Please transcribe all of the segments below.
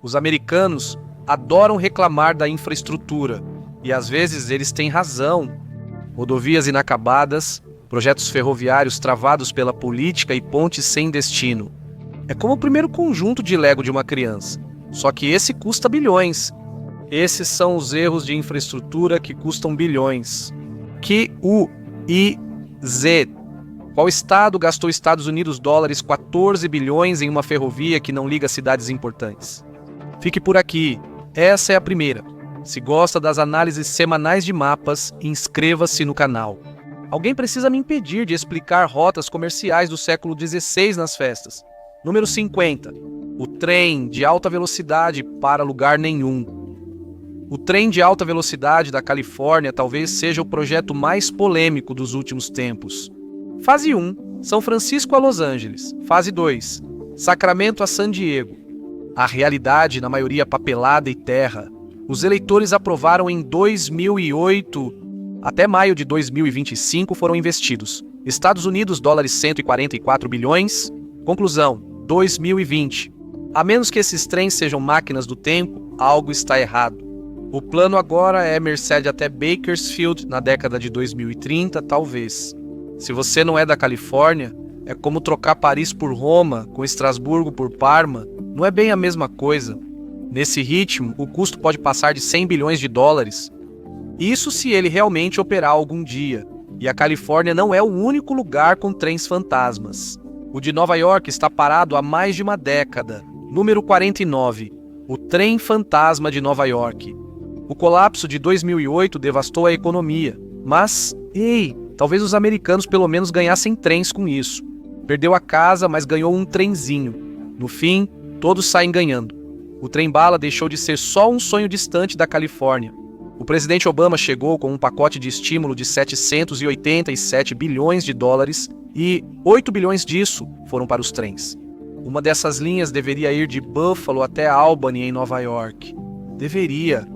Os americanos adoram reclamar da infraestrutura, e às vezes eles têm razão. Rodovias inacabadas, projetos ferroviários travados pela política e pontes sem destino. É como o primeiro conjunto de Lego de uma criança, só que esse custa bilhões. Esses são os erros de infraestrutura que custam bilhões. QUIZ. Qual estado gastou Estados Unidos dólares 14 bilhões em uma ferrovia que não liga cidades importantes? Fique por aqui. Essa é a primeira. Se gosta das análises semanais de mapas, inscreva-se no canal. Alguém precisa me impedir de explicar rotas comerciais do século XVI nas festas. Número 50. O trem de alta velocidade para lugar nenhum. O trem de alta velocidade da Califórnia talvez seja o projeto mais polêmico dos últimos tempos. Fase 1, São Francisco a Los Angeles. Fase 2, Sacramento a San Diego. A realidade, na maioria papelada e terra. Os eleitores aprovaram em 2008, até maio de 2025 foram investidos. Estados Unidos, dólares 144 bilhões. Conclusão, 2020. A menos que esses trens sejam máquinas do tempo, algo está errado. O plano agora é Mercedes até Bakersfield na década de 2030, talvez. Se você não é da Califórnia, é como trocar Paris por Roma, com Estrasburgo por Parma, não é bem a mesma coisa. Nesse ritmo, o custo pode passar de 100 bilhões de dólares. Isso se ele realmente operar algum dia. E a Califórnia não é o único lugar com trens fantasmas. O de Nova York está parado há mais de uma década. Número 49. O trem fantasma de Nova York. O colapso de 2008 devastou a economia. Mas, talvez os americanos pelo menos ganhassem trens com isso. Perdeu a casa, mas ganhou um trenzinho. No fim, todos saem ganhando. O trem-bala deixou de ser só um sonho distante da Califórnia. O presidente Obama chegou com um pacote de estímulo de 787 bilhões de dólares e 8 bilhões disso foram para os trens. Uma dessas linhas deveria ir de Buffalo até Albany, em Nova York. Deveria.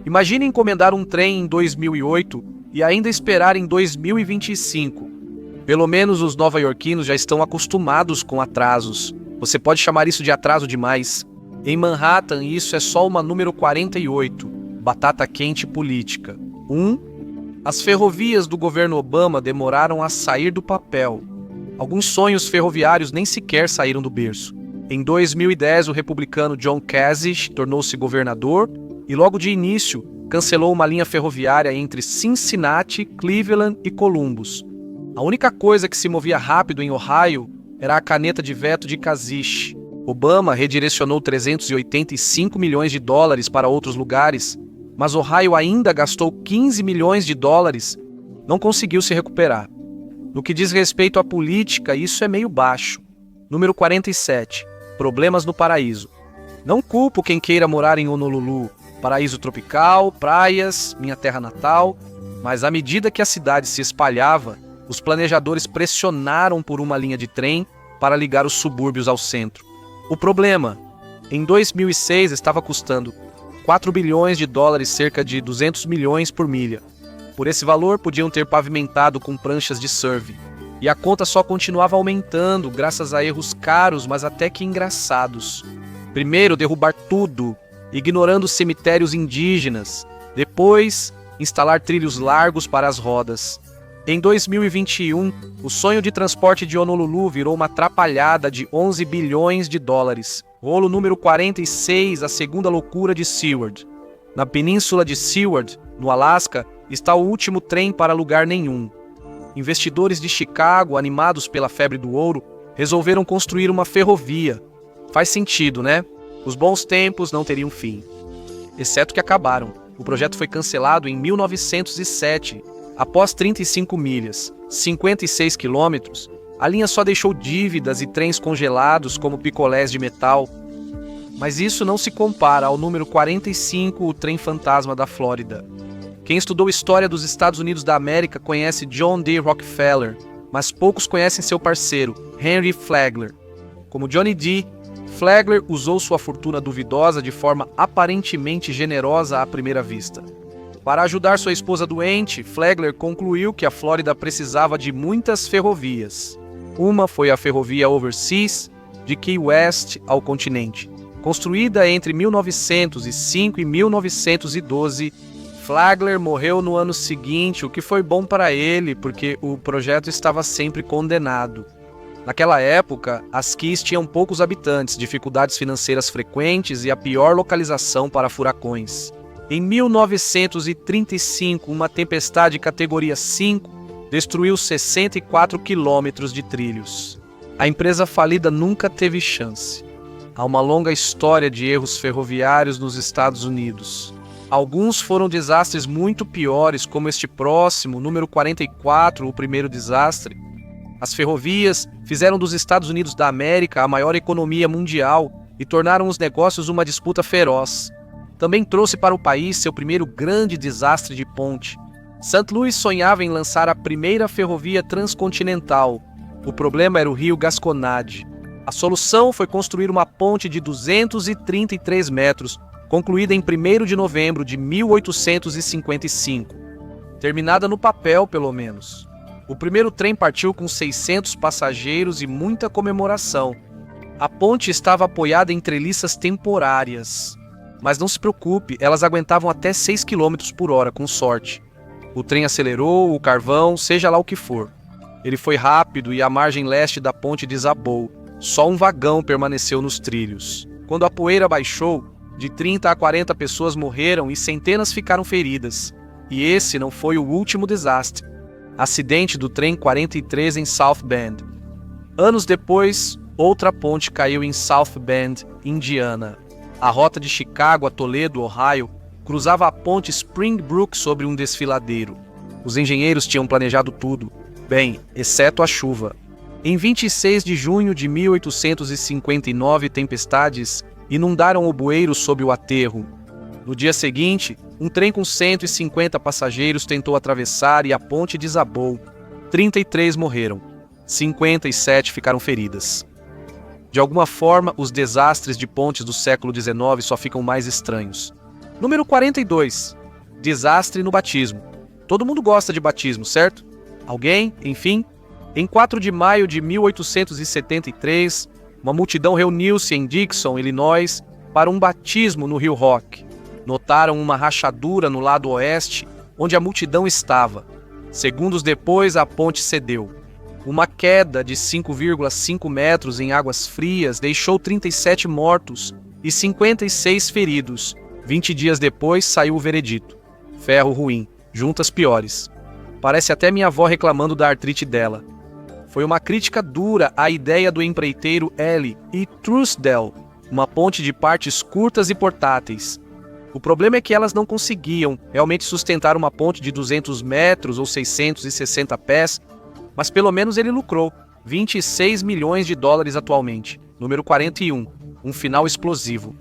Imagine encomendar um trem em 2008 e ainda esperar em 2025. Pelo menos os nova-iorquinos já estão acostumados com atrasos. Você pode chamar isso de atraso demais. Em Manhattan, isso é só uma número 48, batata quente política. As ferrovias do governo Obama demoraram a sair do papel. Alguns sonhos ferroviários nem sequer saíram do berço. Em 2010, o republicano John Kasich tornou-se governador e logo de início cancelou uma linha ferroviária entre Cincinnati, Cleveland e Columbus. A única coisa que se movia rápido em Ohio era a caneta de veto de Kasich. Obama redirecionou 385 milhões de dólares para outros lugares, mas Ohio ainda gastou 15 milhões de dólares. Não conseguiu se recuperar. No que diz respeito à política, isso é meio baixo. Número 47. Problemas no paraíso. Não culpo quem queira morar em Honolulu, paraíso tropical, praias, minha terra natal, mas à medida que a cidade se espalhava, os planejadores pressionaram por uma linha de trem para ligar os subúrbios ao centro. O problema, em 2006 estava custando 4 bilhões de dólares, cerca de 200 milhões por milha. Por esse valor, podiam ter pavimentado com pranchas de surf. E a conta só continuava aumentando, graças a erros caros, mas até que engraçados. Primeiro, derrubar tudo, ignorando cemitérios indígenas. Depois, instalar trilhos largos para as rodas. Em 2021, o sonho de transporte de Honolulu virou uma atrapalhada de 11 bilhões de dólares. Rolo número 46, a segunda loucura de Seward. Na península de Seward, no Alasca, está o último trem para lugar nenhum. Investidores de Chicago, animados pela febre do ouro, resolveram construir uma ferrovia. Faz sentido, né? Os bons tempos não teriam fim. Exceto que acabaram. O projeto foi cancelado em 1907. Após 35 milhas, 56 quilômetros, a linha só deixou dívidas e trens congelados como picolés de metal. Mas isso não se compara ao número 45, o trem fantasma da Flórida. Quem estudou história dos Estados Unidos da América conhece John D. Rockefeller, mas poucos conhecem seu parceiro, Henry Flagler. Como Johnny D., Flagler usou sua fortuna duvidosa de forma aparentemente generosa à primeira vista. Para ajudar sua esposa doente, Flagler concluiu que a Flórida precisava de muitas ferrovias. Uma foi a ferrovia Overseas, de Key West ao continente. Construída entre 1905 e 1912, Flagler morreu no ano seguinte, o que foi bom para ele, porque o projeto estava sempre condenado. Naquela época, as Keys tinham poucos habitantes, dificuldades financeiras frequentes e a pior localização para furacões. Em 1935, uma tempestade categoria 5 destruiu 64 quilômetros de trilhos. A empresa falida nunca teve chance. Há uma longa história de erros ferroviários nos Estados Unidos. Alguns foram desastres muito piores, como este próximo, número 44, o primeiro desastre. As ferrovias fizeram dos Estados Unidos da América a maior economia mundial e tornaram os negócios uma disputa feroz. Também trouxe para o país seu primeiro grande desastre de ponte. St. Louis sonhava em lançar a primeira ferrovia transcontinental. O problema era o rio Gasconade. A solução foi construir uma ponte de 233 metros, concluída em 1º de novembro de 1855. Terminada no papel, pelo menos. O primeiro trem partiu com 600 passageiros e muita comemoração. A ponte estava apoiada em treliças temporárias. Mas não se preocupe, elas aguentavam até 6 km por hora, com sorte. O trem acelerou, o carvão, seja lá o que for. Ele foi rápido e a margem leste da ponte desabou. Só um vagão permaneceu nos trilhos. Quando a poeira baixou, de 30 a 40 pessoas morreram e centenas ficaram feridas. E esse não foi o último desastre. Acidente do trem 43 em South Bend. Anos depois, outra ponte caiu em South Bend, Indiana. A rota de Chicago a Toledo, Ohio, cruzava a ponte Spring Brook sobre um desfiladeiro. Os engenheiros tinham planejado tudo, bem, exceto a chuva. Em 26 de junho de 1859, tempestades inundaram o bueiro sob o aterro. No dia seguinte, um trem com 150 passageiros tentou atravessar e a ponte desabou. 33 morreram. 57 ficaram feridas. De alguma forma, os desastres de pontes do século XIX só ficam mais estranhos. Número 42. Desastre no batismo. Todo mundo gosta de batismo, certo? Alguém, enfim? Em 4 de maio de 1873, uma multidão reuniu-se em Dixon, Illinois, para um batismo no Rio Rock. Notaram uma rachadura no lado oeste, onde a multidão estava. Segundos depois, a ponte cedeu. Uma queda de 5,5 metros em águas frias deixou 37 mortos e 56 feridos. 20 dias depois, saiu o veredito. Ferro ruim, juntas piores. Parece até minha avó reclamando da artrite dela. Foi uma crítica dura à ideia do empreiteiro L. E. Truesdell, uma ponte de partes curtas e portáteis. O problema é que elas não conseguiam realmente sustentar uma ponte de 200 metros ou 660 pés, mas pelo menos ele lucrou 26 milhões de dólares atualmente, número 41, um final explosivo.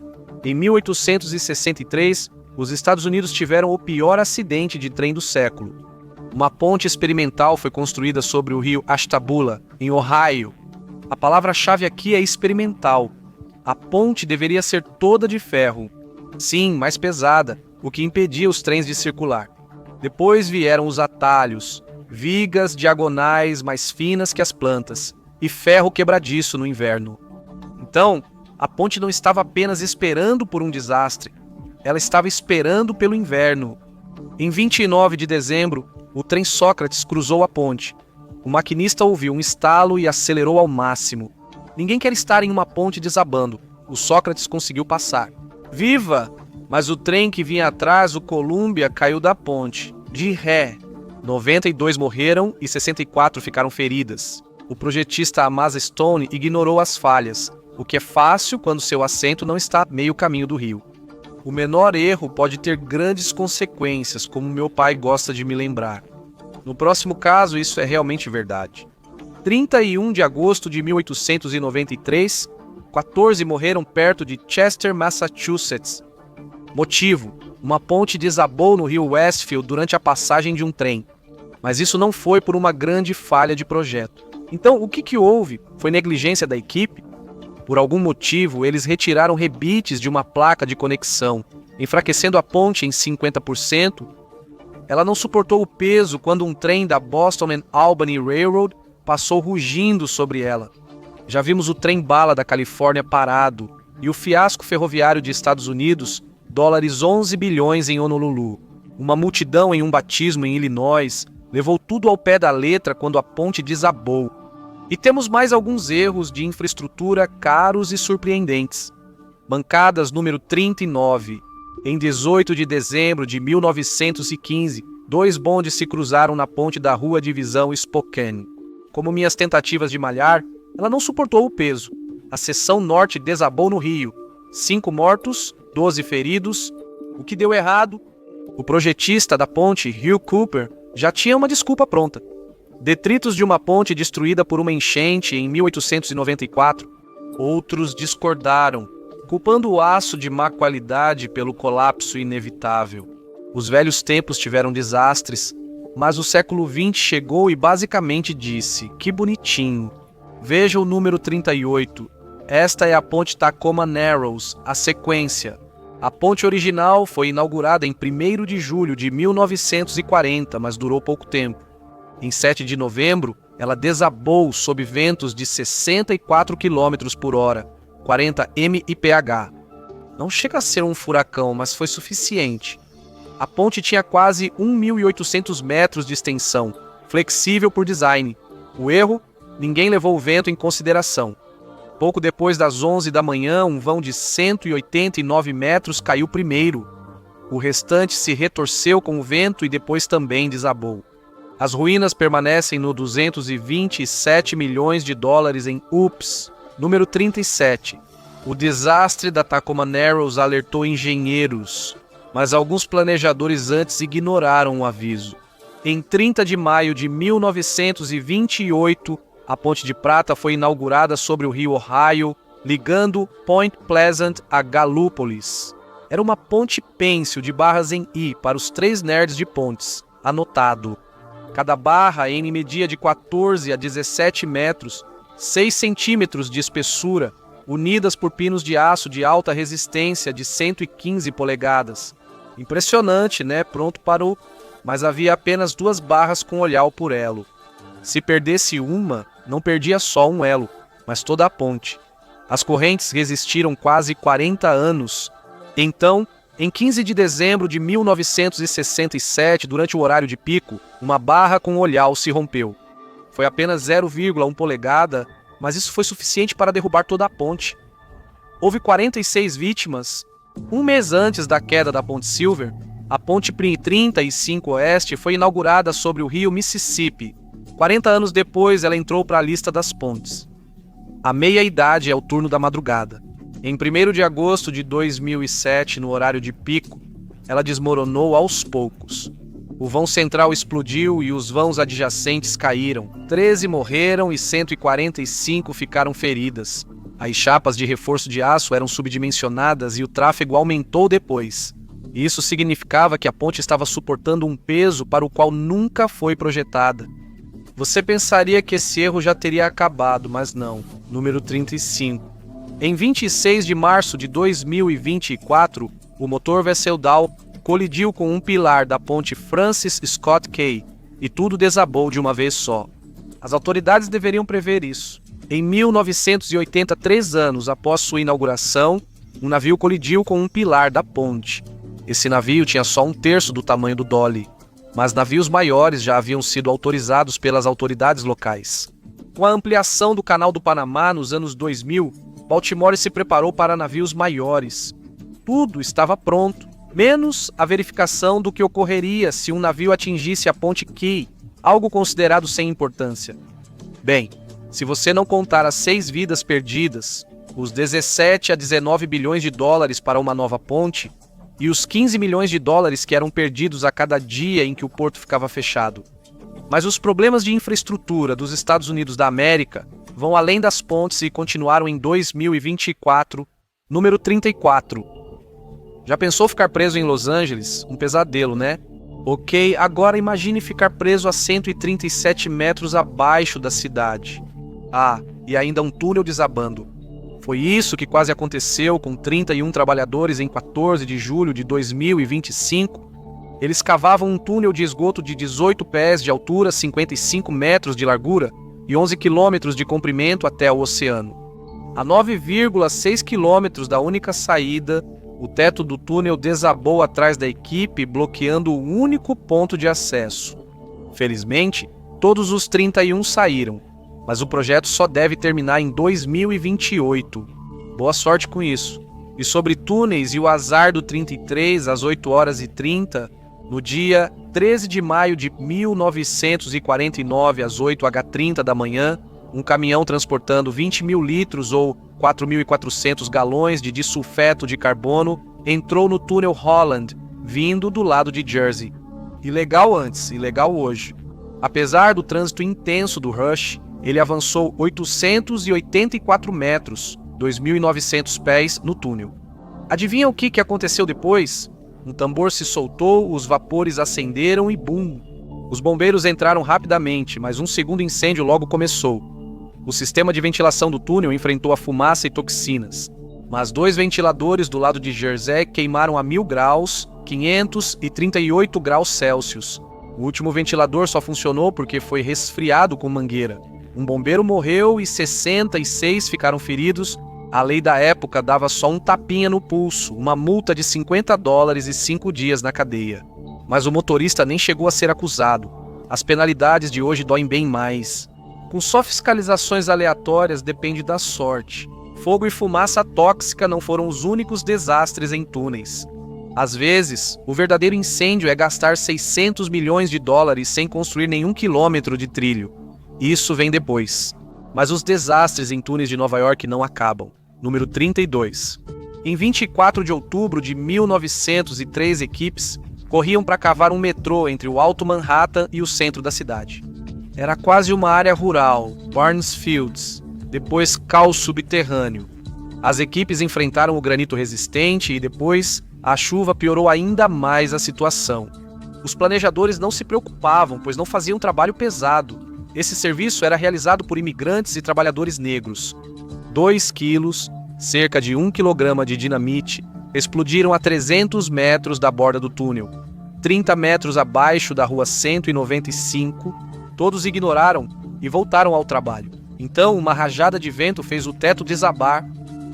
Em 1863, os Estados Unidos tiveram o pior acidente de trem do século. Uma ponte experimental foi construída sobre o rio Ashtabula, em Ohio. A palavra-chave aqui é experimental. A ponte deveria ser toda de ferro. Sim, mais pesada, o que impedia os trens de circular. Depois vieram os atalhos, vigas diagonais mais finas que as plantas, e ferro quebradiço no inverno. Então, a ponte não estava apenas esperando por um desastre, ela estava esperando pelo inverno. Em 29 de dezembro, o trem Sócrates cruzou a ponte. O maquinista ouviu um estalo e acelerou ao máximo. Ninguém quer estar em uma ponte desabando. O Sócrates conseguiu passar. Viva! Mas o trem que vinha atrás, o Columbia, caiu da ponte, de ré. 92 morreram e 64 ficaram feridas. O projetista Amasa Stone ignorou as falhas, o que é fácil quando seu assento não está a meio caminho do rio. O menor erro pode ter grandes consequências, como meu pai gosta de me lembrar. No próximo caso, isso é realmente verdade. 31 de agosto de 1893, 14 morreram perto de Chester, Massachusetts. Motivo: uma ponte desabou no rio Westfield durante a passagem de um trem. Mas isso não foi por uma grande falha de projeto. Então, o que houve? Foi negligência da equipe? Por algum motivo, eles retiraram rebites de uma placa de conexão, enfraquecendo a ponte em 50%. Ela não suportou o peso quando um trem da Boston and Albany Railroad passou rugindo sobre ela. Já vimos o trem-bala da Califórnia parado, E o fiasco ferroviário de Estados Unidos, dólares 11 bilhões em Honolulu. Uma multidão em um batismo em Illinois levou tudo ao pé da letra quando a ponte desabou. E temos mais alguns erros de infraestrutura caros e surpreendentes. Bancadas número 39. Em 18 de dezembro de 1915, 2 bondes se cruzaram na ponte da Rua Divisão Spokane. Como minhas tentativas de malhar, ela não suportou o peso. A seção norte desabou no rio. 5 mortos, 12 feridos. O que deu errado? O projetista da ponte, Hugh Cooper, já tinha uma desculpa pronta. Detritos de uma ponte destruída por uma enchente em 1894. Outros discordaram, culpando o aço de má qualidade pelo colapso inevitável. Os velhos tempos tiveram desastres, mas o século XX chegou e basicamente disse: que bonitinho. Veja o número 38. Esta é a ponte Tacoma Narrows, a sequência. A ponte original foi inaugurada em 1º de julho de 1940, mas durou pouco tempo. Em 7 de novembro, ela desabou sob ventos de 64 km por hora, 40 mph. Não chega a ser um furacão, mas foi suficiente. A ponte tinha quase 1.800 metros de extensão, flexível por design. O erro? Ninguém levou o vento em consideração. Pouco depois das 11 da manhã, um vão de 189 metros caiu primeiro. O restante se retorceu com o vento e depois também desabou. As ruínas permanecem no 227 milhões de dólares em UPS, número 37. O desastre da Tacoma Narrows alertou engenheiros, mas alguns planejadores antes ignoraram o aviso. Em 30 de maio de 1928, a Ponte de Prata foi inaugurada sobre o rio Ohio, ligando Point Pleasant a Galúpolis. Era uma ponte pêncil de barras em I para os 3 nerds de pontes, anotado. Cada barra N media de 14 a 17 metros, 6 centímetros de espessura, unidas por pinos de aço de alta resistência de 115 polegadas. Impressionante, né? Pronto para o... Mas havia apenas 2 barras com olhar por elo. Se perdesse uma, não perdia só um elo, mas toda a ponte. As correntes resistiram quase 40 anos. Então, em 15 de dezembro de 1967, durante o horário de pico, uma barra com olhar se rompeu. Foi apenas 0,1 polegada, mas isso foi suficiente para derrubar toda a ponte. Houve 46 vítimas. Um mês antes da queda da Ponte Silver, a Ponte 35 Oeste foi inaugurada sobre o rio Mississippi. 40 anos depois, ela entrou para a lista das pontes. A meia-idade é o turno da madrugada. Em 1º de agosto de 2007, no horário de pico, ela desmoronou aos poucos. O vão central explodiu e os vãos adjacentes caíram. 13 morreram e 145 ficaram feridas. As chapas de reforço de aço eram subdimensionadas e o tráfego aumentou depois. Isso significava que a ponte estava suportando um peso para o qual nunca foi projetada. Você pensaria que esse erro já teria acabado, mas não. Número 35. Em 26 de março de 2024, o motor Wesseldal colidiu com um pilar da ponte Francis Scott Key e tudo desabou de uma vez só. As autoridades deveriam prever isso. Em 1980, 3 anos após sua inauguração, um navio colidiu com um pilar da ponte. Esse navio tinha só 1/3 do tamanho do Dolly, mas navios maiores já haviam sido autorizados pelas autoridades locais. Com a ampliação do Canal do Panamá nos anos 2000, Baltimore se preparou para navios maiores. Tudo estava pronto, menos a verificação do que ocorreria se um navio atingisse a Ponte Key, algo considerado sem importância. Bem, se você não contar as 6 vidas perdidas, os 17 a 19 bilhões de dólares para uma nova ponte e os 15 milhões de dólares que eram perdidos a cada dia em que o porto ficava fechado. Mas os problemas de infraestrutura dos Estados Unidos da América vão além das pontes e continuaram em 2024, número 34. Já pensou ficar preso em Los Angeles? Um pesadelo, né? Ok, agora imagine ficar preso a 137 metros abaixo da cidade. Ah, e ainda um túnel desabando. Foi isso que quase aconteceu com 31 trabalhadores em 14 de julho de 2025. Eles cavavam um túnel de esgoto de 18 pés de altura, 55 metros de largura e 11 quilômetros de comprimento até o oceano. A 9,6 quilômetros da única saída, o teto do túnel desabou atrás da equipe, bloqueando o único ponto de acesso. Felizmente, todos os 31 saíram, mas o projeto só deve terminar em 2028. Boa sorte com isso. E sobre túneis e o azar do 33 às 8h30, no dia 13 de maio de 1949, às 8h30 da manhã, um caminhão transportando 20 mil litros ou 4.400 galões de disulfeto de carbono entrou no túnel Holland, vindo do lado de Jersey. Ilegal antes, ilegal hoje. Apesar do trânsito intenso do Rush, ele avançou 884 metros, 2.900 pés, no túnel. Adivinha o que aconteceu depois? Um tambor se soltou, os vapores acenderam e bum! Os bombeiros entraram rapidamente, mas um segundo incêndio logo começou. O sistema de ventilação do túnel enfrentou a fumaça e toxinas, mas 2 ventiladores do lado de Jersey queimaram a 1.000 graus, 538 graus Celsius. O último ventilador só funcionou porque foi resfriado com mangueira. Um bombeiro morreu e 66 ficaram feridos. A lei da época dava só um tapinha no pulso, uma multa de $50 e 5 dias na cadeia. Mas o motorista nem chegou a ser acusado. As penalidades de hoje doem bem mais. Com só fiscalizações aleatórias depende da sorte. Fogo e fumaça tóxica não foram os únicos desastres em túneis. Às vezes, o verdadeiro incêndio é gastar $600 milhões sem construir nenhum quilômetro de trilho. Isso vem depois. Mas os desastres em túneis de Nova York não acabam. Número 32. Em 24 de outubro de 1903 equipes corriam para cavar um metrô entre o Alto Manhattan e o centro da cidade. Era quase uma área rural, Barnes Fields, depois caos subterrâneo. As equipes enfrentaram o granito resistente e depois a chuva piorou ainda mais a situação. Os planejadores não se preocupavam, pois não faziam trabalho pesado. Esse serviço era realizado por imigrantes e trabalhadores negros. 2 quilos, cerca de 1 quilograma de dinamite, explodiram a 300 metros da borda do túnel. 30 metros abaixo da rua 195, todos ignoraram e voltaram ao trabalho. Então, uma rajada de vento fez o teto desabar.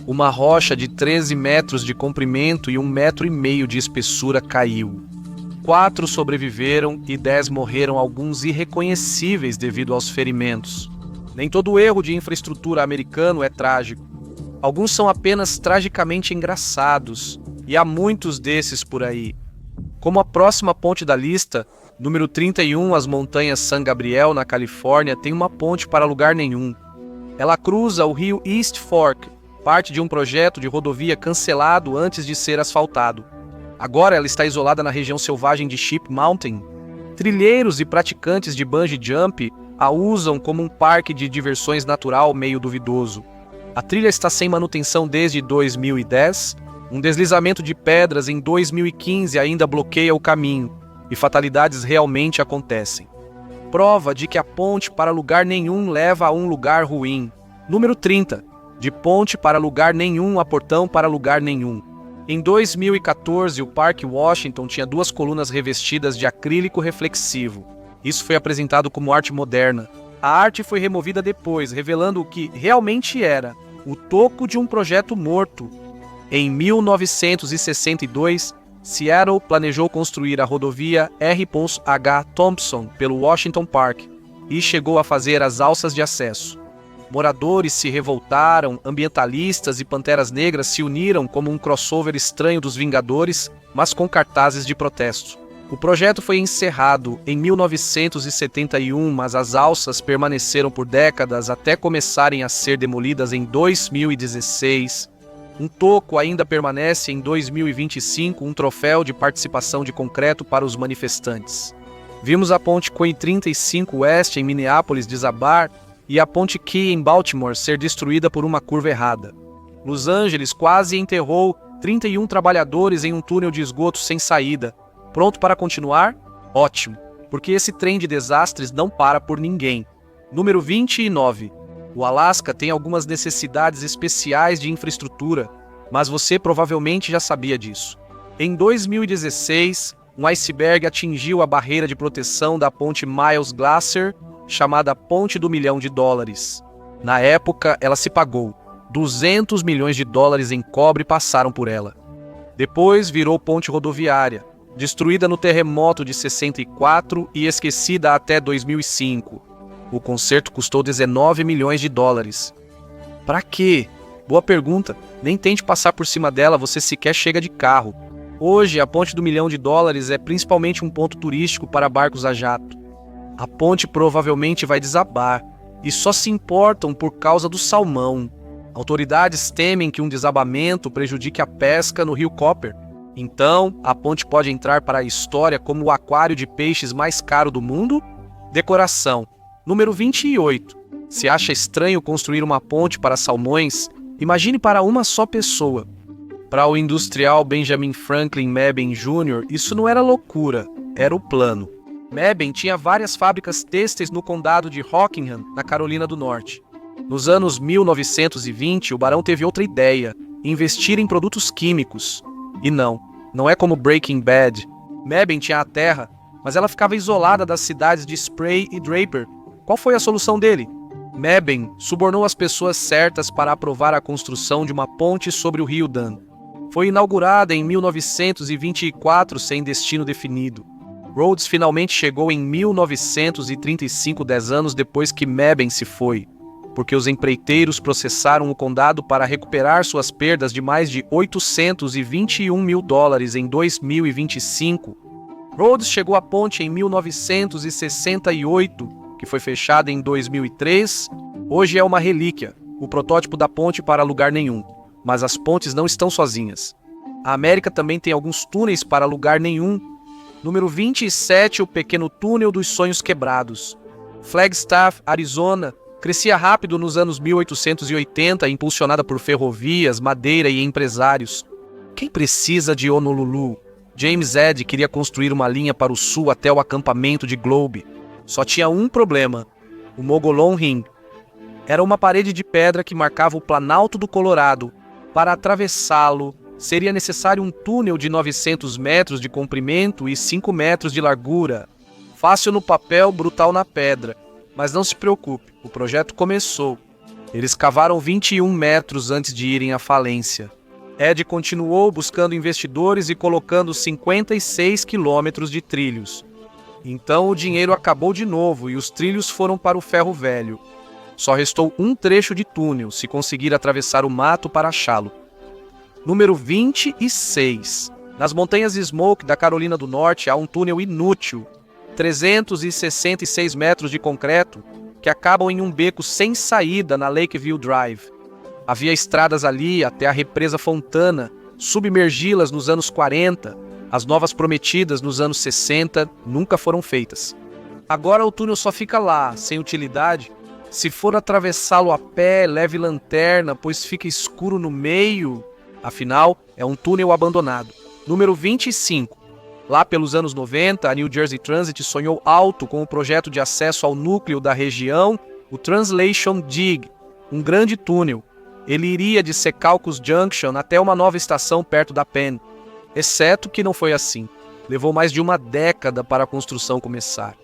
Uma rocha de 13 metros de comprimento e 1,5 metros de espessura caiu. 4 sobreviveram e 10 morreram, alguns irreconhecíveis devido aos ferimentos. Nem todo erro de infraestrutura americano é trágico. Alguns são apenas tragicamente engraçados, e há muitos desses por aí. Como a próxima ponte da lista, número 31, as montanhas San Gabriel, na Califórnia, tem uma ponte para lugar nenhum. Ela cruza o rio East Fork, parte de um projeto de rodovia cancelado antes de ser asfaltado. Agora ela está isolada na região selvagem de Sheep Mountain. Trilheiros e praticantes de bungee jump a usam como um parque de diversões natural meio duvidoso. A trilha está sem manutenção desde 2010. Um deslizamento de pedras em 2015 ainda bloqueia o caminho, e fatalidades realmente acontecem. Prova de que a ponte para lugar nenhum leva a um lugar ruim. Número 30. De ponte para lugar nenhum a portão para lugar nenhum. Em 2014, o Parque Washington tinha 2 colunas revestidas de acrílico reflexivo. Isso foi apresentado como arte moderna. A arte foi removida depois, revelando o que realmente era o toco de um projeto morto. Em 1962, Seattle planejou construir a rodovia R.H. Thompson pelo Washington Park e chegou a fazer as alças de acesso. Moradores se revoltaram, ambientalistas e panteras negras se uniram como um crossover estranho dos Vingadores, mas com cartazes de protesto. O projeto foi encerrado em 1971, mas as alças permaneceram por décadas até começarem a ser demolidas em 2016. Um toco ainda permanece em 2025, um troféu de participação de concreto para os manifestantes. Vimos a ponte Queen 35 West em Minneapolis desabar e a ponte Key em Baltimore ser destruída por uma curva errada. Los Angeles quase enterrou 31 trabalhadores em um túnel de esgoto sem saída. Pronto para continuar? Ótimo, porque esse trem de desastres não para por ninguém. Número 29. O Alasca tem algumas necessidades especiais de infraestrutura, mas você provavelmente já sabia disso. Em 2016, um iceberg atingiu a barreira de proteção da ponte Miles Glacier, chamada Ponte do $1 milhão. Na época, ela se pagou 200 milhões de dólares em cobre passaram por ela. Depois virou ponte rodoviária, destruída no terremoto de 64 e esquecida até 2005. O conserto custou 19 milhões de dólares. Pra quê? Boa pergunta. Nem tente passar por cima dela, você sequer chega de carro. Hoje, a ponte do $1 milhão é principalmente um ponto turístico para barcos a jato. A ponte provavelmente vai desabar, e só se importam por causa do salmão. Autoridades temem que um desabamento prejudique a pesca no rio Copper. Então, a ponte pode entrar para a história como o aquário de peixes mais caro do mundo? Decoração. Número 28. Se acha estranho construir uma ponte para salmões, imagine para uma só pessoa. Para o industrial Benjamin Franklin Mebane Jr., isso não era loucura, era o plano. Mebane tinha várias fábricas têxteis no condado de Rockingham, na Carolina do Norte. Nos anos 1920, o barão teve outra ideia: investir em produtos químicos. E não é como Breaking Bad. Mebane tinha a terra, mas ela ficava isolada das cidades de Spray e Draper. Qual foi a solução dele? Mebane subornou as pessoas certas para aprovar a construção de uma ponte sobre o rio Dan. Foi inaugurada em 1924 sem destino definido. Rhodes finalmente chegou em 1935, 10 anos depois que Mebane se foi, porque os empreiteiros processaram o condado para recuperar suas perdas de mais de 821 mil dólares em 2025. Rhodes chegou à ponte em 1968, que foi fechada em 2003. Hoje é uma relíquia, o protótipo da ponte para lugar nenhum. Mas as pontes não estão sozinhas. A América também tem alguns túneis para lugar nenhum. Número 27, o pequeno túnel dos sonhos quebrados. Flagstaff, Arizona, crescia rápido nos anos 1880, impulsionada por ferrovias, madeira e empresários. Quem precisa de Honolulu? James Eddy queria construir uma linha para o sul até o acampamento de Globe. Só tinha um problema: o Mogollon Ring. Era uma parede de pedra que marcava o Planalto do Colorado. Para atravessá-lo, seria necessário um túnel de 900 metros de comprimento e 5 metros de largura. Fácil no papel, brutal na pedra. Mas não se preocupe, o projeto começou. Eles cavaram 21 metros antes de irem à falência. Eddy continuou buscando investidores e colocando 56 quilômetros de trilhos. Então o dinheiro acabou de novo e os trilhos foram para o ferro velho. Só restou um trecho de túnel, se conseguir atravessar o mato para achá-lo. Número 26. Nas montanhas Smoke da Carolina do Norte há um túnel inútil, 366 metros de concreto, que acabam em um beco sem saída na Lakeview Drive. Havia estradas ali até a represa Fontana, submergi-las nos anos 40, as novas prometidas nos anos 60 nunca foram feitas. Agora o túnel só fica lá, sem utilidade. Se for atravessá-lo a pé, leve lanterna, pois fica escuro no meio. Afinal, é um túnel abandonado. Número 25. Lá pelos anos 90, a New Jersey Transit sonhou alto com o projeto de acesso ao núcleo da região, o Translation Dig, um grande túnel. Ele iria de Secaucus Junction até uma nova estação perto da Penn. Exceto que não foi assim. Levou mais de uma década para a construção começar.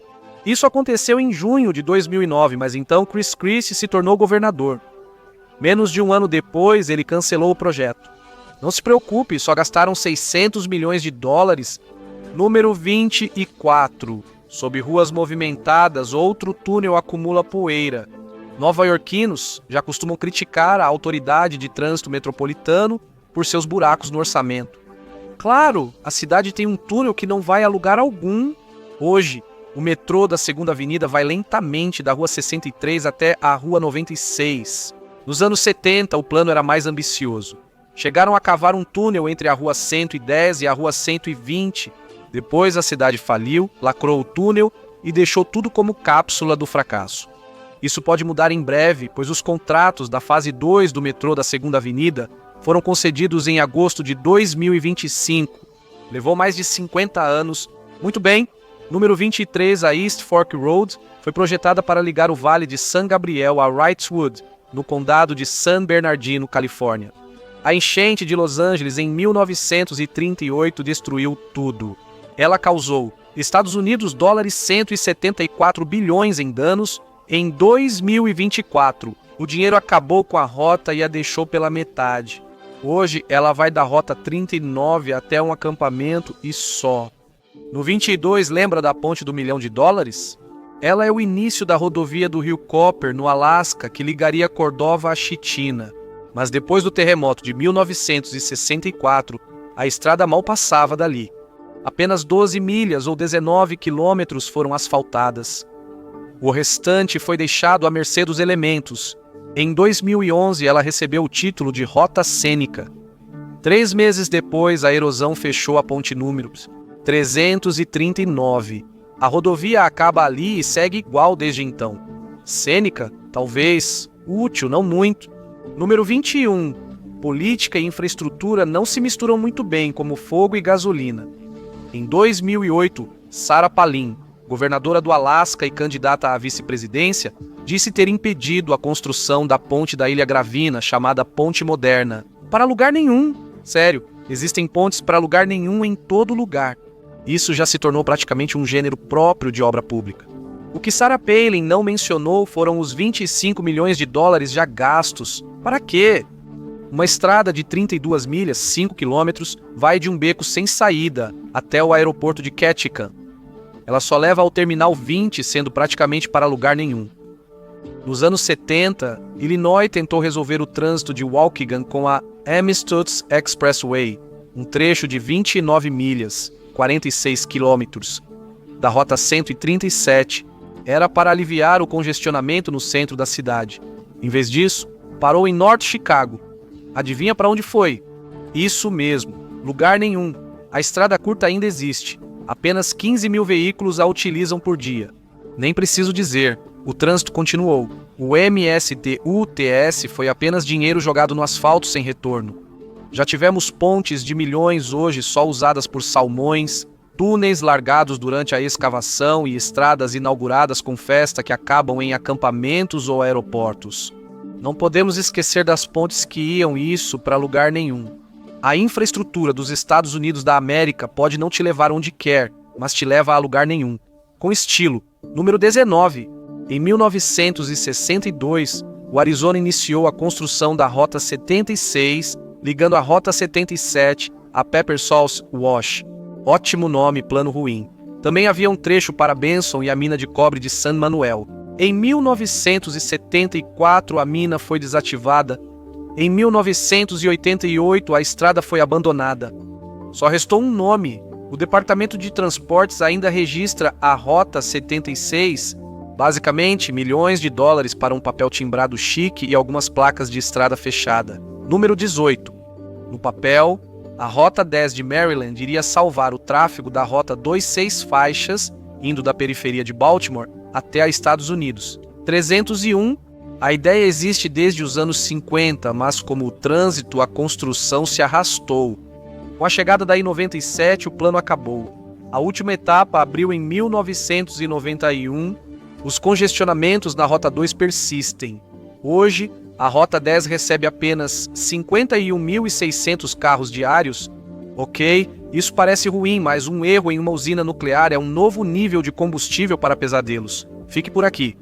Isso aconteceu em junho de 2009, mas então Chris Christie se tornou governador. Menos de um ano depois, ele cancelou o projeto. Não se preocupe, só gastaram 600 milhões de dólares. Número 24. Sob ruas movimentadas, outro túnel acumula poeira. Nova-iorquinos já costumam criticar a autoridade de trânsito metropolitano por seus buracos no orçamento. Claro, a cidade tem um túnel que não vai a lugar algum. Hoje, o metrô da 2ª Avenida vai lentamente da Rua 63 até a Rua 96. Nos anos 70, o plano era mais ambicioso. Chegaram a cavar um túnel entre a Rua 110 e a Rua 120. Depois a cidade faliu, lacrou o túnel e deixou tudo como cápsula do fracasso. Isso pode mudar em breve, pois os contratos da fase 2 do metrô da 2ª Avenida foram concedidos em agosto de 2025. Levou mais de 50 anos. Muito bem, número 23, a East Fork Road, foi projetada para ligar o Vale de San Gabriel a Wrightswood, no condado de San Bernardino, Califórnia. A enchente de Los Angeles em 1938 destruiu tudo. Ela causou Estados Unidos $174 bilhões em danos em 2024, O dinheiro acabou com a rota e a deixou pela metade. Hoje ela vai da rota 39 até um acampamento e só. No 22, lembra da ponte do $1 milhão? Ela é o início da rodovia do rio Copper, no Alasca, que ligaria Cordova à Chitina. Mas depois do terremoto de 1964, a estrada mal passava dali. Apenas 12 milhas ou 19 quilômetros foram asfaltadas. O restante foi deixado à mercê dos elementos. Em 2011, ela recebeu o título de Rota Cênica. 3 meses depois, a erosão fechou a ponte número 339. A rodovia acaba ali e segue igual desde então. Cênica? Talvez. Útil, não muito. Número 21. Política e infraestrutura não se misturam muito bem, como fogo e gasolina. Em 2008, Sarah Palin, governadora do Alasca e candidata à vice-presidência, disse ter impedido a construção da ponte da Ilha Gravina, chamada Ponte Moderna. Para lugar nenhum. Sério, existem pontes para lugar nenhum em todo lugar. Isso já se tornou praticamente um gênero próprio de obra pública. O que Sarah Palin não mencionou foram os $25 milhões já gastos. Para quê? Uma estrada de 32 milhas, 5 quilômetros, vai de um beco sem saída até o aeroporto de Ketchikan. Ela só leva ao Terminal 20, sendo praticamente para lugar nenhum. Nos anos 70, Illinois tentou resolver o trânsito de Waukegan com a Amistutz Expressway, um trecho de 29 milhas, 46 quilômetros, da Rota 137. Era para aliviar o congestionamento no centro da cidade. Em vez disso, parou em North Chicago. Adivinha para onde foi? Isso mesmo, lugar nenhum. A estrada curta ainda existe. Apenas 15 mil veículos a utilizam por dia. Nem preciso dizer, o trânsito continuou. O MST-UTS foi apenas dinheiro jogado no asfalto sem retorno. Já tivemos pontes de milhões hoje só usadas por salmões, túneis largados durante a escavação e estradas inauguradas com festa que acabam em acampamentos ou aeroportos. Não podemos esquecer das pontes que iam isso para lugar nenhum. A infraestrutura dos Estados Unidos da América pode não te levar onde quer, mas te leva a lugar nenhum. Com estilo. Número 19. Em 1962, o Arizona iniciou a construção da Rota 76, ligando a Rota 77 a Pepper Sauce Wash. Ótimo nome, plano ruim. Também havia um trecho para Benson e a mina de cobre de San Manuel. Em 1974, a mina foi desativada. Em 1988, a estrada foi abandonada. Só restou um nome. O Departamento de Transportes ainda registra a Rota 76, basicamente milhões de dólares para um papel timbrado chique e algumas placas de estrada fechada. Número 18. No papel, a Rota 10 de Maryland iria salvar o tráfego da Rota 26 faixas, indo da periferia de Baltimore até a Estados Unidos. 301. A ideia existe desde os anos 50, mas como o trânsito, a construção se arrastou. Com a chegada da I-97, o plano acabou. A última etapa abriu em 1991. Os congestionamentos na Rota 2 persistem. Hoje, a Rota 10 recebe apenas 51.600 carros diários. Ok, isso parece ruim, mas um erro em uma usina nuclear é um novo nível de combustível para pesadelos. Fique por aqui.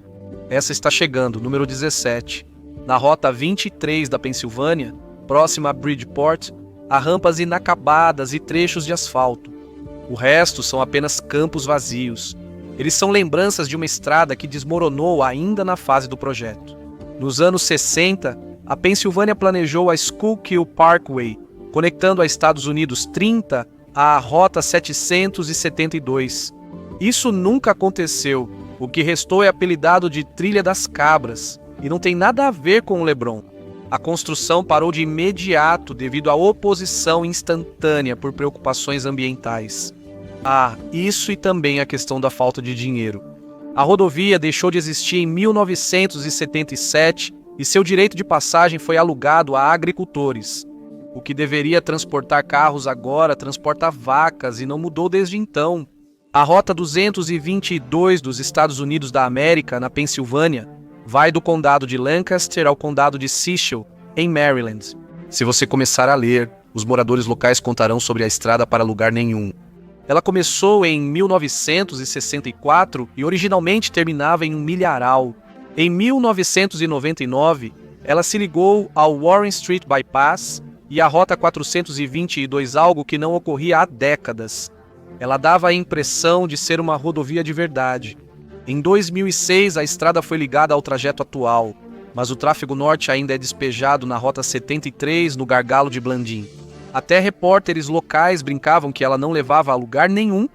Essa está chegando, número 17. Na Rota 23 da Pensilvânia, próxima a Bridgeport, há rampas inacabadas e trechos de asfalto. O resto são apenas campos vazios. Eles são lembranças de uma estrada que desmoronou ainda na fase do projeto. Nos anos 60, a Pensilvânia planejou a Schuylkill Parkway, conectando a Estados Unidos 30 à Rota 772. Isso nunca aconteceu. O que restou é apelidado de Trilha das Cabras, e não tem nada a ver com o LeBron. A construção parou de imediato devido à oposição instantânea por preocupações ambientais. Isso e também a questão da falta de dinheiro. A rodovia deixou de existir em 1977 e seu direito de passagem foi alugado a agricultores. O que deveria transportar carros agora transporta vacas e não mudou desde então. A Rota 222 dos Estados Unidos da América, na Pensilvânia, vai do condado de Lancaster ao condado de Cecil, em Maryland. Se você começar a ler, os moradores locais contarão sobre a estrada para lugar nenhum. Ela começou em 1964 e originalmente terminava em um milharal. Em 1999, ela se ligou ao Warren Street Bypass e à Rota 422, algo que não ocorria há décadas. Ela dava a impressão de ser uma rodovia de verdade. Em 2006, a estrada foi ligada ao trajeto atual, mas o tráfego norte ainda é despejado na Rota 73, no gargalo de Blandim. Até repórteres locais brincavam que ela não levava a lugar nenhum.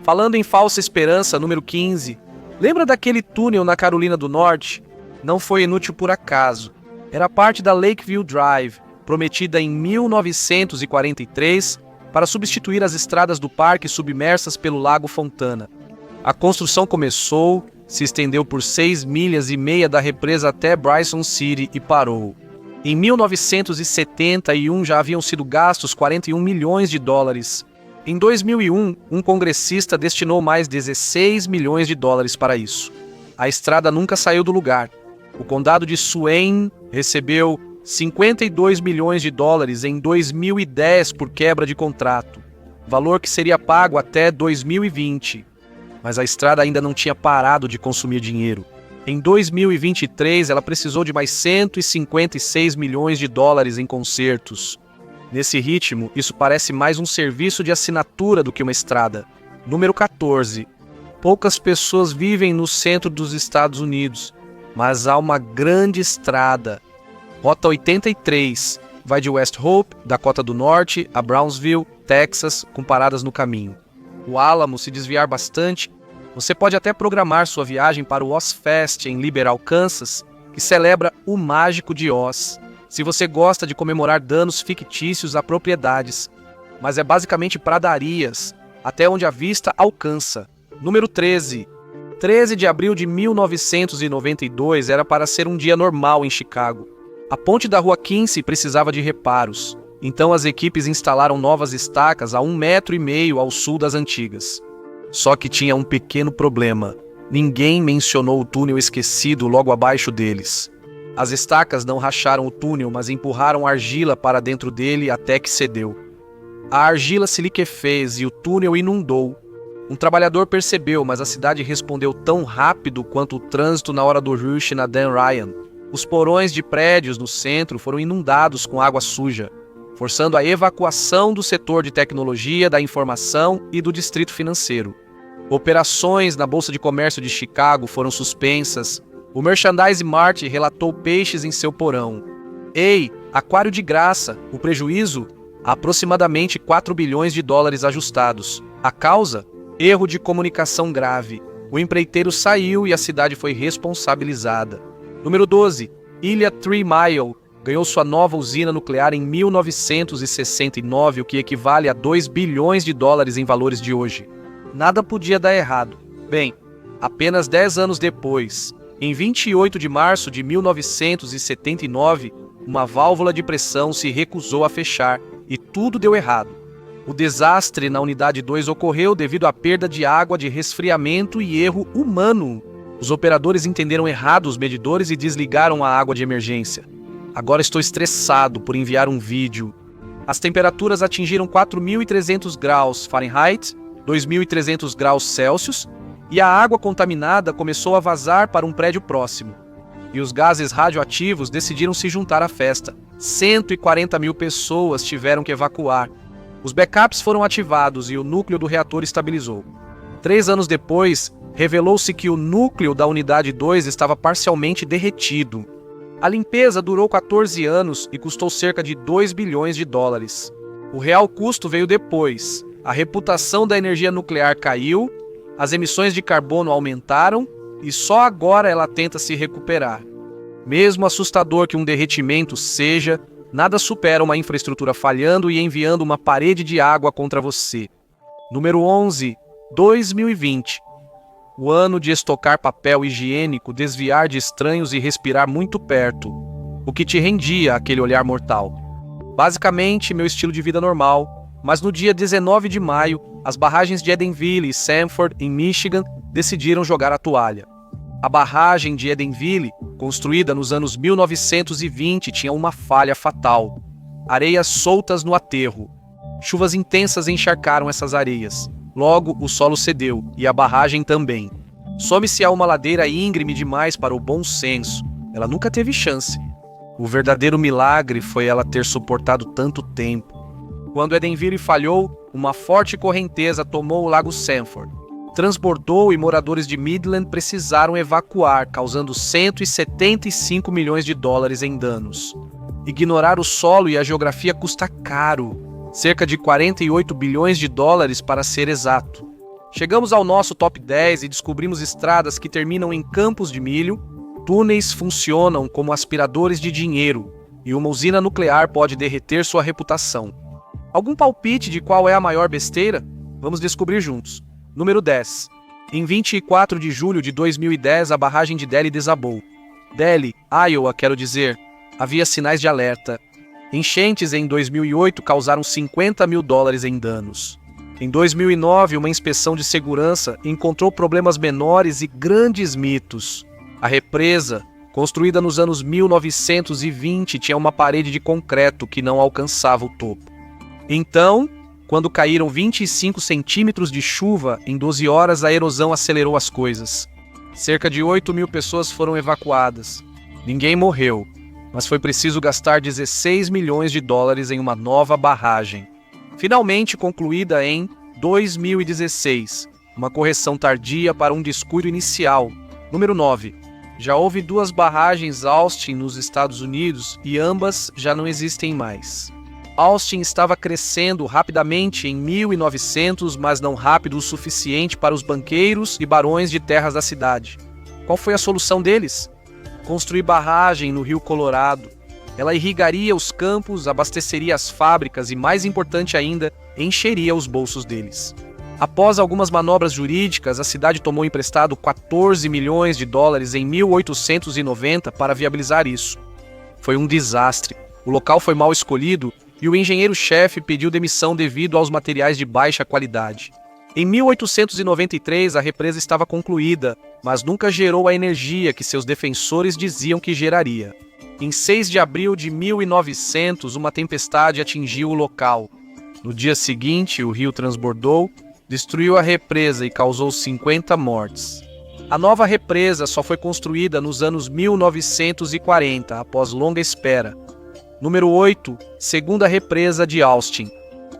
Falando em falsa esperança, número 15, lembra daquele túnel na Carolina do Norte? Não foi inútil por acaso. Era parte da Lakeview Drive, prometida em 1943 para substituir as estradas do parque submersas pelo Lago Fontana. A construção começou, se estendeu por 6,5 milhas da represa até Bryson City e parou. Em 1971 já haviam sido gastos 41 milhões de dólares. Em 2001, um congressista destinou mais 16 milhões de dólares para isso. A estrada nunca saiu do lugar. O condado de Swain recebeu 52 milhões de dólares em 2010 por quebra de contrato, valor que seria pago até 2020. Mas a estrada ainda não tinha parado de consumir dinheiro. Em 2023, ela precisou de mais 156 milhões de dólares em consertos. Nesse ritmo, isso parece mais um serviço de assinatura do que uma estrada. Número 14. Poucas pessoas vivem no centro dos Estados Unidos, mas há uma grande estrada. Rota 83 vai de West Hope, Dakota do Norte, a Brownsville, Texas, com paradas no caminho. O Alamo, se desviar bastante, você pode até programar sua viagem para o Ozfest em Liberal, Kansas, que celebra o Mágico de Oz. Se você gosta de comemorar danos fictícios a propriedades, mas é basicamente pradarias, até onde a vista alcança. Número 13. 13 de abril de 1992 era para ser um dia normal em Chicago. A ponte da Rua Quincy precisava de reparos, então as equipes instalaram novas estacas a 1,5 metros ao sul das antigas. Só que tinha um pequeno problema. Ninguém mencionou o túnel esquecido logo abaixo deles. As estacas não racharam o túnel, mas empurraram argila para dentro dele até que cedeu. A argila se liquefez e o túnel inundou. Um trabalhador percebeu, mas a cidade respondeu tão rápido quanto o trânsito na hora do rush na Dan Ryan. Os porões de prédios no centro foram inundados com água suja, forçando a evacuação do setor de tecnologia, da informação e do distrito financeiro. Operações na Bolsa de Comércio de Chicago foram suspensas. O Merchandise Mart relatou peixes em seu porão. Ei, aquário de graça, o prejuízo? Aproximadamente 4 bilhões de dólares ajustados. A causa? Erro de comunicação grave. O empreiteiro saiu e a cidade foi responsabilizada. Número 12. Ilha Three Mile ganhou sua nova usina nuclear em 1969, o que equivale a 2 bilhões de dólares em valores de hoje. Nada podia dar errado. Bem, apenas 10 anos depois, em 28 de março de 1979, uma válvula de pressão se recusou a fechar e tudo deu errado. O desastre na Unidade 2 ocorreu devido à perda de água de resfriamento e erro humano. Os operadores entenderam errado os medidores e desligaram a água de emergência. Agora estou estressado por enviar um vídeo. As temperaturas atingiram 4.300 graus Fahrenheit, 2.300 graus Celsius, e a água contaminada começou a vazar para um prédio próximo. E os gases radioativos decidiram se juntar à festa. 140 mil pessoas tiveram que evacuar. Os backups foram ativados e o núcleo do reator estabilizou. 3 anos depois, revelou-se que o núcleo da Unidade 2 estava parcialmente derretido. A limpeza durou 14 anos e custou cerca de 2 bilhões de dólares. O real custo veio depois. A reputação da energia nuclear caiu, as emissões de carbono aumentaram e só agora ela tenta se recuperar. Mesmo assustador que um derretimento seja, nada supera uma infraestrutura falhando e enviando uma parede de água contra você. Número 11. 2020. O ano de estocar papel higiênico, desviar de estranhos e respirar muito perto. O que te rendia aquele olhar mortal. Basicamente, meu estilo de vida normal, mas no dia 19 de maio, as barragens de Edenville e Sanford, em Michigan, decidiram jogar a toalha. A barragem de Edenville, construída nos anos 1920, tinha uma falha fatal. Areias soltas no aterro. Chuvas intensas encharcaram essas areias. Logo, o solo cedeu, e a barragem também. Some-se a uma ladeira íngreme demais para o bom senso. Ela nunca teve chance. O verdadeiro milagre foi ela ter suportado tanto tempo. Quando Edenville falhou, uma forte correnteza tomou o lago Sanford. Transbordou e moradores de Midland precisaram evacuar, causando 175 milhões de dólares em danos. Ignorar o solo e a geografia custa caro, cerca de 48 bilhões de dólares para ser exato. Chegamos ao nosso top 10 e descobrimos estradas que terminam em campos de milho, túneis funcionam como aspiradores de dinheiro e uma usina nuclear pode derreter sua reputação. Algum palpite de qual é a maior besteira? Vamos descobrir juntos. Número 10. Em 24 de julho de 2010, a barragem de Delhi desabou. Delhi, Iowa, quero dizer, havia sinais de alerta. Enchentes em 2008 causaram 50 mil dólares em danos. Em 2009, uma inspeção de segurança encontrou problemas menores e grandes mitos. A represa, construída nos anos 1920, tinha uma parede de concreto que não alcançava o topo. Então, quando caíram 25 centímetros de chuva, em 12 horas a erosão acelerou as coisas. Cerca de 8 mil pessoas foram evacuadas. Ninguém morreu, mas foi preciso gastar 16 milhões de dólares em uma nova barragem. Finalmente concluída em 2016, uma correção tardia para um descuido inicial. Número 9. Já houve 2 barragens Austin nos Estados Unidos e ambas já não existem mais. Austin estava crescendo rapidamente em 1900, mas não rápido o suficiente para os banqueiros e barões de terras da cidade. Qual foi a solução deles? Construir barragem no Rio Colorado. Ela irrigaria os campos, abasteceria as fábricas e, mais importante ainda, encheria os bolsos deles. Após algumas manobras jurídicas, a cidade tomou emprestado 14 milhões de dólares em 1890 para viabilizar isso. Foi um desastre. O local foi mal escolhido e o engenheiro-chefe pediu demissão devido aos materiais de baixa qualidade. Em 1893, a represa estava concluída, mas nunca gerou a energia que seus defensores diziam que geraria. Em 6 de abril de 1900, uma tempestade atingiu o local. No dia seguinte, o rio transbordou, destruiu a represa e causou 50 mortes. A nova represa só foi construída nos anos 1940, após longa espera. Número 8. Segunda represa de Austin.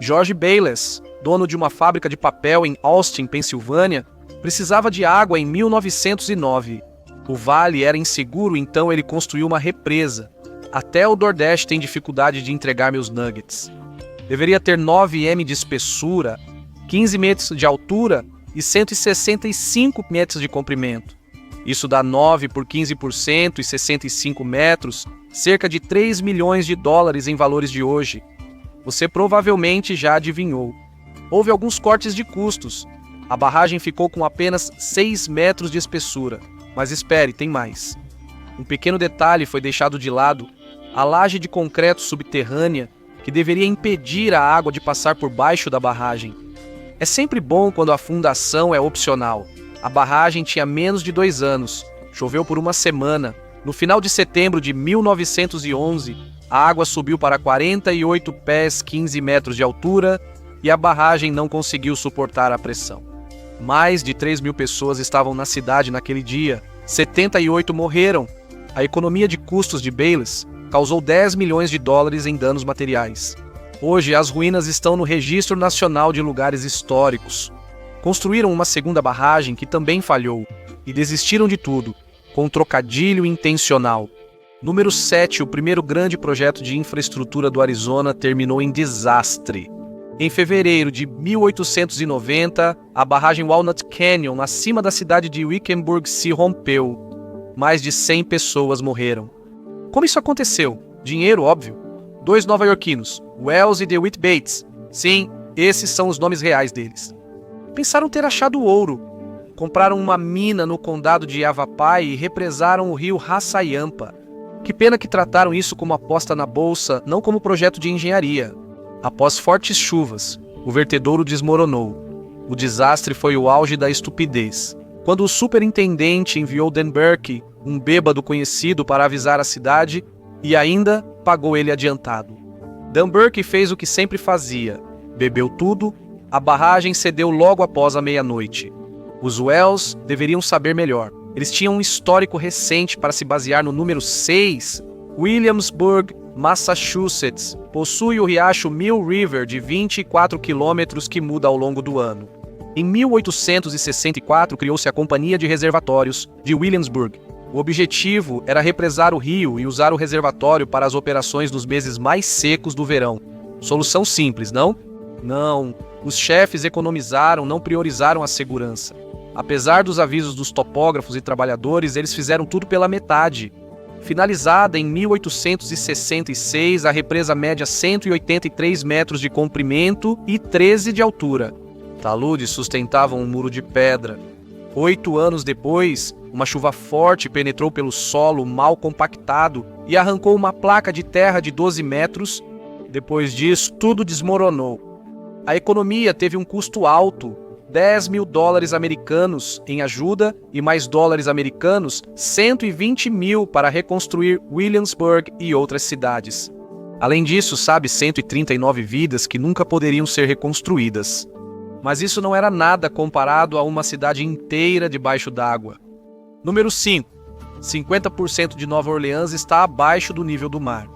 George Bayless, dono de uma fábrica de papel em Austin, Pensilvânia, precisava de água em 1909. O vale era inseguro, então ele construiu uma represa. Até o DoorDash tem dificuldade de entregar meus nuggets. Deveria ter 9 m de espessura, 15 metros de altura e 165 metros de comprimento. Isso dá 9 por 15% e 65 metros, cerca de 3 milhões de dólares em valores de hoje. Você provavelmente já adivinhou. Houve alguns cortes de custos. A barragem ficou com apenas 6 metros de espessura. Mas espere, tem mais. Um pequeno detalhe foi deixado de lado: a laje de concreto subterrânea que deveria impedir a água de passar por baixo da barragem. É sempre bom quando a fundação é opcional. A barragem tinha menos de 2 anos. Choveu por uma semana. No final de setembro de 1911, a água subiu para 48 pés, 15 metros de altura, e a barragem não conseguiu suportar a pressão. Mais de 3 mil pessoas estavam na cidade naquele dia. 78 morreram. A economia de custos de Bayless causou 10 milhões de dólares em danos materiais. Hoje, as ruínas estão no Registro Nacional de Lugares Históricos. Construíram uma segunda barragem que também falhou e desistiram de tudo, com um trocadilho intencional. Número 7, o primeiro grande projeto de infraestrutura do Arizona terminou em desastre. Em fevereiro de 1890, a barragem Walnut Canyon, acima da cidade de Wickenburg, se rompeu. Mais de 100 pessoas morreram. Como isso aconteceu? Dinheiro, óbvio. 2 nova-iorquinos, Wells e DeWitt Bates. Sim, esses são os nomes reais deles. Pensaram ter achado ouro. Compraram uma mina no condado de Yavapai e represaram o rio Hassayampa. Que pena que trataram isso como aposta na bolsa, não como projeto de engenharia. Após fortes chuvas, o vertedouro desmoronou. O desastre foi o auge da estupidez. Quando o superintendente enviou Dan Burke, um bêbado conhecido, para avisar a cidade, e ainda pagou ele adiantado. Dan Burke fez o que sempre fazia. Bebeu tudo, a barragem cedeu logo após a meia-noite. Os Wells deveriam saber melhor. Eles tinham um histórico recente para se basear no número 6. Williamsburg, Massachusetts, possui o riacho Mill River de 24 quilômetros que muda ao longo do ano. Em 1864, criou-se a Companhia de Reservatórios de Williamsburg. O objetivo era represar o rio e usar o reservatório para as operações nos meses mais secos do verão. Solução simples, não? Não. Os chefes economizaram, não priorizaram a segurança. Apesar dos avisos dos topógrafos e trabalhadores, eles fizeram tudo pela metade. Finalizada em 1866, a represa média 183 metros de comprimento e 13 de altura. Taludes sustentavam um muro de pedra. 8 anos depois, uma chuva forte penetrou pelo solo mal compactado e arrancou uma placa de terra de 12 metros. Depois disso, tudo desmoronou. A economia teve um custo alto, $10 mil americanos em ajuda e mais dólares americanos, 120 mil para reconstruir Williamsburg e outras cidades. Além disso, 139 vidas que nunca poderiam ser reconstruídas. Mas isso não era nada comparado a uma cidade inteira debaixo d'água. Número 5. 50% de Nova Orleans está abaixo do nível do mar.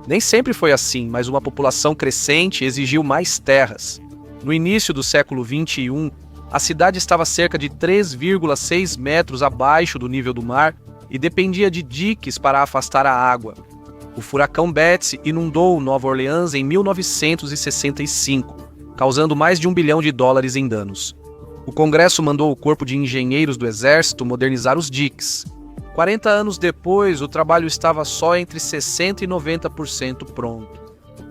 Nem sempre foi assim, mas uma população crescente exigiu mais terras. No início do século XXI, a cidade estava cerca de 3,6 metros abaixo do nível do mar e dependia de diques para afastar a água. O furacão Betsy inundou Nova Orleans em 1965, causando mais de $1 bilhão em danos. O Congresso mandou o Corpo de Engenheiros do Exército modernizar os diques. 40 anos depois, o trabalho estava só entre 60% e 90% pronto.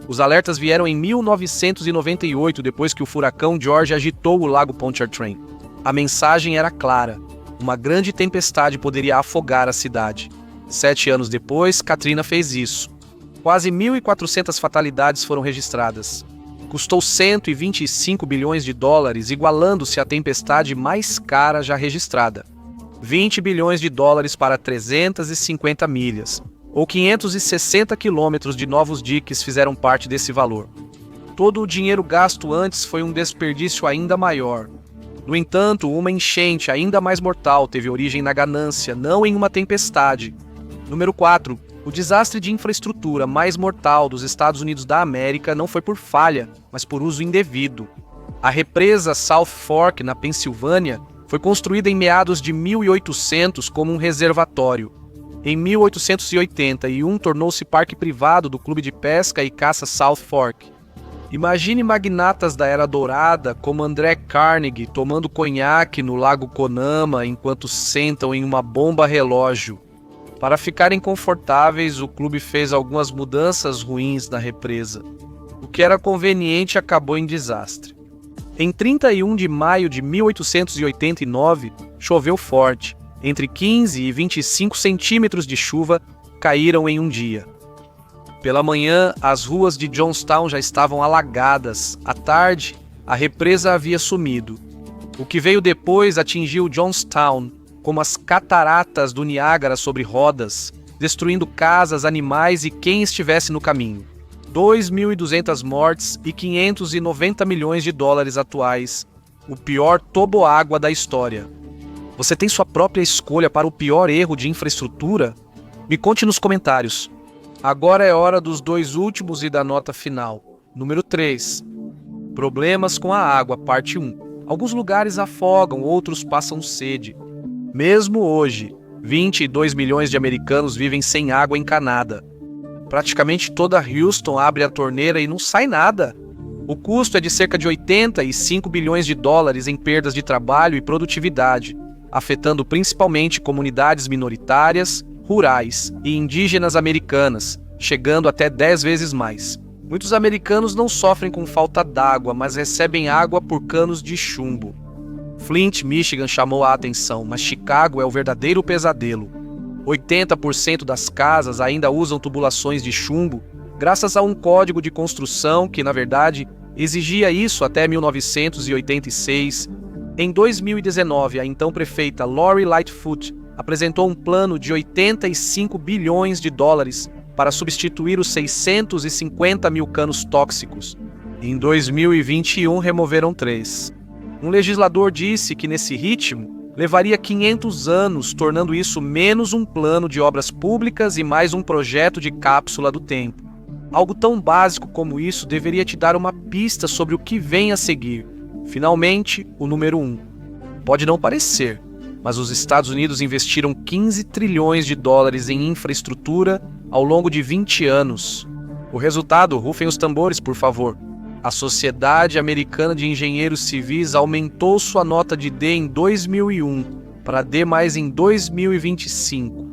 Os alertas vieram em 1998, depois que o furacão George agitou o lago Pontchartrain. A mensagem era clara: uma grande tempestade poderia afogar a cidade. 7 anos depois, Katrina fez isso. Quase 1.400 fatalidades foram registradas. Custou $125 bilhões, igualando-se à tempestade mais cara já registrada. $20 bilhões para 350 milhas, ou 560 quilômetros de novos diques fizeram parte desse valor. Todo o dinheiro gasto antes foi um desperdício ainda maior. No entanto, uma enchente ainda mais mortal teve origem na ganância, não em uma tempestade. Número 4. O desastre de infraestrutura mais mortal dos Estados Unidos da América não foi por falha, mas por uso indevido. A represa South Fork, na Pensilvânia, foi construída em meados de 1800 como um reservatório. Em 1881, tornou-se parque privado do Clube de Pesca e Caça South Fork. Imagine magnatas da Era Dourada, como André Carnegie, tomando conhaque no Lago Conama enquanto sentam em uma bomba relógio. Para ficarem confortáveis, o clube fez algumas mudanças ruins na represa. O que era conveniente acabou em desastre. Em 31 de maio de 1889, choveu forte. Entre 15 e 25 centímetros de chuva caíram em um dia. Pela manhã, as ruas de Johnstown já estavam alagadas. À tarde, a represa havia sumido. O que veio depois atingiu Johnstown, como as cataratas do Niágara sobre rodas, destruindo casas, animais e quem estivesse no caminho. 2.200 mortes e $590 milhões atuais. O pior toboágua da história. Você tem sua própria escolha para o pior erro de infraestrutura? Me conte nos comentários. Agora é hora dos 2 últimos e da nota final. Número 3. Problemas com a água, parte 1. Alguns lugares afogam, outros passam sede. Mesmo hoje, 22 milhões de americanos vivem sem água encanada. Praticamente toda Houston abre a torneira e não sai nada. O custo é de cerca de $85 bilhões em perdas de trabalho e produtividade, afetando principalmente comunidades minoritárias, rurais e indígenas americanas, chegando até 10 vezes mais. Muitos americanos não sofrem com falta d'água, mas recebem água por canos de chumbo. Flint, Michigan chamou a atenção, mas Chicago é o verdadeiro pesadelo. 80% das casas ainda usam tubulações de chumbo, graças a um código de construção que, na verdade, exigia isso até 1986. Em 2019, a então prefeita Lori Lightfoot apresentou um plano de $85 bilhões para substituir os 650 mil canos tóxicos. Em 2021, removeram 3. Um legislador disse que nesse ritmo levaria 500 anos, tornando isso menos um plano de obras públicas e mais um projeto de cápsula do tempo. Algo tão básico como isso deveria te dar uma pista sobre o que vem a seguir. Finalmente, o número 1. Pode não parecer, mas os Estados Unidos investiram 15 trilhões de dólares em infraestrutura ao longo de 20 anos. O resultado, rufem os tambores, por favor. A Sociedade Americana de Engenheiros Civis aumentou sua nota de D em 2001 para D+ em 2025.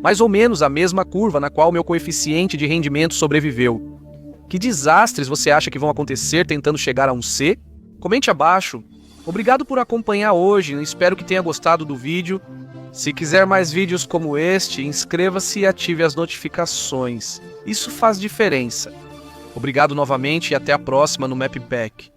Mais ou menos a mesma curva na qual meu coeficiente de rendimento sobreviveu. Que desastres você acha que vão acontecer tentando chegar a um C? Comente abaixo. Obrigado por acompanhar hoje, espero que tenha gostado do vídeo. Se quiser mais vídeos como este, inscreva-se e ative as notificações. Isso faz diferença. Obrigado novamente e até a próxima no MapPack.